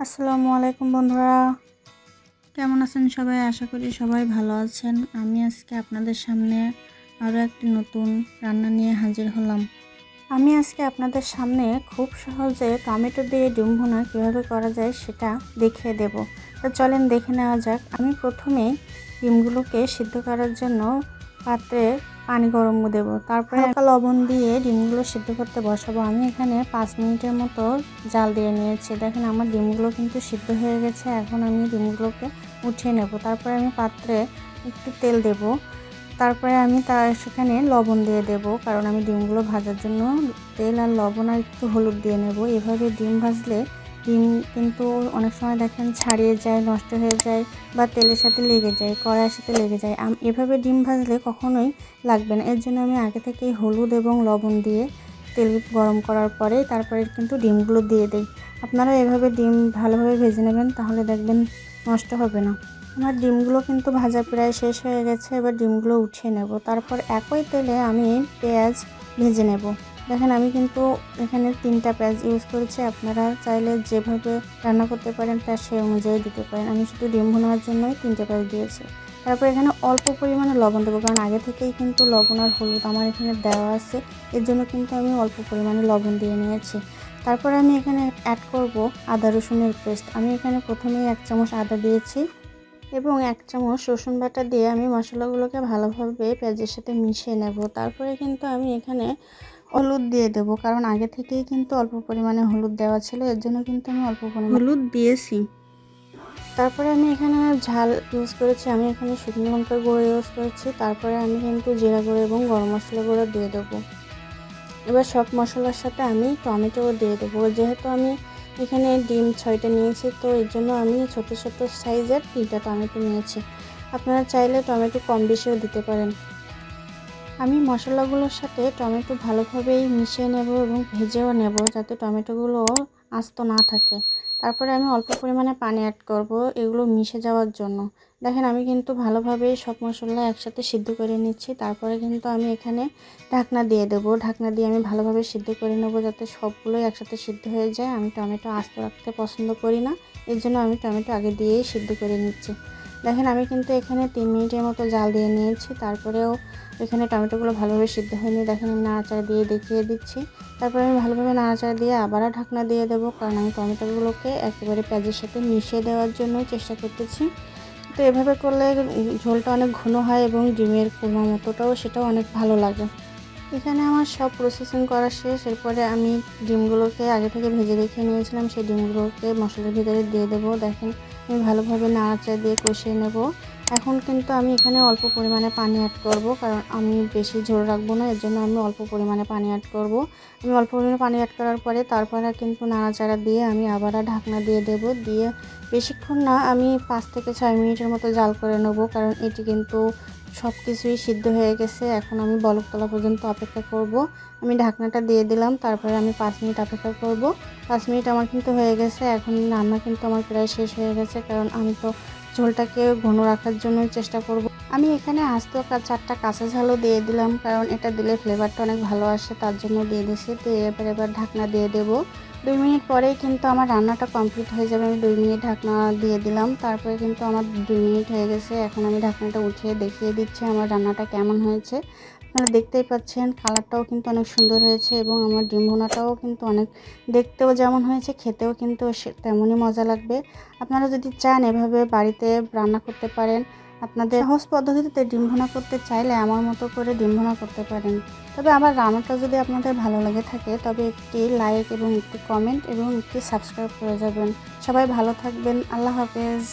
আসসালামু আলাইকুম বন্ধুরা, কেমন আছেন সবাই? আশা করি সবাই ভালো আছেন। আমি আজকে আপনাদের সামনে আরও একটি নতুন রান্না নিয়ে হাজির হলাম। আমি আজকে আপনাদের সামনে খুব সহজে টমেটো দিয়ে ডিম ভুনা কীভাবে করা যায় সেটা দেখিয়ে দেব। তো চলেন দেখে নেওয়া যাক। আমি প্রথমে ডিমগুলোকে সিদ্ধ করার জন্য পাত্রে পানি গরম দেব, তারপরে হালকা লবণ দিয়ে ডিমগুলো সিদ্ধ করতে বসাবো। আমি এখানে 5 মিনিটের মতো জাল দিয়ে নিয়েছি। দেখেন আমার ডিমগুলো কিন্তু সিদ্ধ হয়ে গেছে। এখন আমি ডিমগুলোকে উঠিয়ে নেব। তারপরে আমি পাত্রে একটু তেল দেব, তারপরে আমি সেখানে লবণ দিয়ে দেব, কারণ আমি ডিমগুলো ভাজার জন্য তেল আর লবণ আর একটু হলুদ দিয়ে নেব। এভাবে ডিম ভাজলে ডিম কিন্তু অনেক সময় দেখেন ছাড়িয়ে যায়, নষ্ট হয়ে যায় বা তেলের সাথে লেগে যায়, কড়াইয়ের সাথে লেগে যায়। এভাবে ডিম ভাজলে কখনোই লাগবে না। এর জন্য আমি আগে থেকেই হলুদ এবং লবণ দিয়ে তেল গরম করার পরে তারপরে কিন্তু ডিমগুলো দিয়ে দিই। আপনারা এভাবে ডিম ভালোভাবে ভেজে নেবেন, তাহলে দেখবেন নষ্ট হবে না। আমার ডিমগুলো কিন্তু ভাজা প্রায় শেষ হয়ে গেছে। এবার ডিমগুলো উঠিয়ে নেব। তারপর একই তেলে আমি পেঁয়াজ ভেজে নেব। দেখেন আমি কিন্তু এখানে 3টা পেঁয়াজ ইউজ করেছি। আপনারা চাইলে যেভাবে রান্না করতে পারেন তার সেই অনুযায়ী দিতে পারেন। আমি শুধু ডিম ভুনার জন্যই 3টে পেঁয়াজ দিয়েছি। তারপর এখানে অল্প পরিমাণে লবণ দেবো, কারণ আগে থেকেই কিন্তু লবণ আর হলুদ আমার এখানে দেওয়া আছে। এর জন্য কিন্তু আমি অল্প পরিমাণে লবণ দিয়ে নিয়েছি। তারপরে আমি এখানে অ্যাড করব আদা রসুনের পেস্ট। আমি এখানে প্রথমেই 1 চামচ আদা দিয়েছি এবং 1 চামচ রসুন বাটা দিয়ে আমি মশলাগুলোকে ভালোভাবে পেঁয়াজের সাথে মিশিয়ে নেব। তারপরে কিন্তু আমি এখানে হলুদ দিয়ে দেব, কারণ আগে থেকেই কিন্তু অল্প পরিমাণে হলুদ দেওয়া ছিল। এর জন্য কিন্তু আমি অল্প পরিমাণে হলুদ দিয়েছি। তারপরে আমি এখানে ঝাল ইউজ করেছি। আমি এখানে শুকনো লঙ্কার গুঁড়ো ইউজ করেছি। তারপরে আমি কিন্তু জিরা গুঁড়ো এবং গরম মশলা গুঁড়ো দিয়ে দেবো। এবার সব মশলার সাথে আমি টমেটোও দিয়ে দেবো। যেহেতু আমি এখানে ডিম 6টা নিয়েছি, তো এর জন্য আমি ছোট ছোট সাইজের 3টা টমেটো নিয়েছি। আপনারা চাইলে টমেটো কম বেশিও দিতে পারেন। আমি মশলাগুলোর সাথে টমেটো ভালোভাবেই মিশিয়ে নেব এবং ভেজেও নেব, যাতে টমেটোগুলো আস্ত না থাকে। তারপরে আমি অল্প পরিমাণে পানি অ্যাড করব এগুলো মিশে যাওয়ার জন্য। দেখেন আমি কিন্তু ভালোভাবে সব মশলা একসাথে সিদ্ধ করে নিচ্ছি। তারপরে কিন্তু আমি এখানে ঢাকনা দিয়ে দেব। ঢাকনা দিয়ে আমি ভালোভাবে সিদ্ধ করে নেব, যাতে সবগুলোই একসাথে সিদ্ধ হয়ে যায়। আমি টমেটো আস্ত রাখতে পছন্দ করি না, এর জন্য আমি টমেটো আগে দিয়েই সিদ্ধ করে নিচ্ছি। দেখেন আমি কিন্তু এখানে 3 মিনিটের মতো জাল দিয়ে নিয়েছি। তারপরেও এখানে টমেটোগুলো ভালোভাবে সিদ্ধ হয়নি। দেখেন আমি নাড়াচাড়া দিয়ে দেখিয়ে দিচ্ছি। তারপরে আমি ভালোভাবে নাড়াচাড়া দিয়ে আবারও ঢাকনা দিয়ে দেবো, কারণ আমি টমেটোগুলোকে একেবারে পেঁয়াজের সাথে মিশিয়ে দেওয়ার জন্য চেষ্টা করতেছি। তো এভাবে করলে ঝোলটা অনেক ঘন হয় এবং ডিমের কোরমা মতোটাও সেটাও অনেক ভালো লাগে। এখানে আমার সব প্রসেসিং করা শেষ। এরপরে আমি ডিমগুলোকে আগে থেকে ভেজে রেখে নিয়েছিলাম, সেই ডিমগুলোকে মশলার ভিতরে দিয়ে দেবো। দেখেন আমি ভালোভাবে নাড়াচাড়া দিয়ে কষিয়ে নেব। এখন কিন্তু আমি এখানে অল্প পরিমাণে পানি অ্যাড করব, কারণ আমি বেশি ঝোল রাখবো না, এর জন্য আমি অল্প পরিমাণে পানি অ্যাড করব। আমি অল্প পরিমাণে পানি অ্যাড করার পরে তারপরে কিন্তু নাড়াচাড়া দিয়ে আমি আবারও ঢাকনা দিয়ে দেব। দিয়ে বেশিক্ষণ না, আমি 5 থেকে 6 মিনিটের মতো জাল করে নেব, কারণ এটি কিন্তু সব কিছুই সিদ্ধ হয়ে গেছে। এখন আমি বলক তোলা পর্যন্ত অপেক্ষা করব। আমি ঢাকনাটা দিয়ে দিলাম, তারপরে আমি 5 মিনিট অপেক্ষা করব। 5 মিনিট আমার কিন্তু হয়ে গেছে। এখন রান্না কিন্তু আমার প্রায় শেষ হয়ে গেছে, কারণ আমি তো ঝোলটাকে ঘন রাখার জন্য চেষ্টা করব। আমি এখানে আস্ত 4টা কাঁচা ঝালও দিয়ে দিলাম, কারণ এটা দিলে ফ্লেভারটা অনেক ভালো আসে, তার জন্য দিয়ে দিয়েছি। তো এবার ঢাকনা দিয়ে দেব। 2 মিনিট পরেই কিন্তু আমার রান্নাটা কমপ্লিট হয়ে যাবে। আমি 2 মিনিট ঢাকনা দিয়ে দিলাম, তারপরে কিন্তু আমার 2 মিনিট হয়ে গেছে। এখন আমি ঢাকনাটা উঠিয়ে দেখিয়ে দিচ্ছি আমার রান্নাটা কেমন হয়েছে। আপনারা দেখতেই পাচ্ছেন কালারটাও কিন্তু অনেক সুন্দর হয়েছে এবং আমার ডিম ভুনাটাও কিন্তু অনেক দেখতেও যেমন হয়েছে, খেতেও কিন্তু তেমনই মজা লাগবে। আপনারা যদি চান এভাবে বাড়িতে রান্না করতে পারেন। আপনাদের সহজ পদ্ধতিতে ডিম ভুনা করতে চাইলে আমার মতো করে ডিম ভুনা করতে পারেন। তবে আমার রান্নাটা যদি আপনাদের ভালো লেগে থাকে, তবে একটি লাইক এবং একটি কমেন্ট এবং একটি সাবস্ক্রাইব করে যাবেন। সবাই ভালো থাকবেন। আল্লাহ হাফেজ।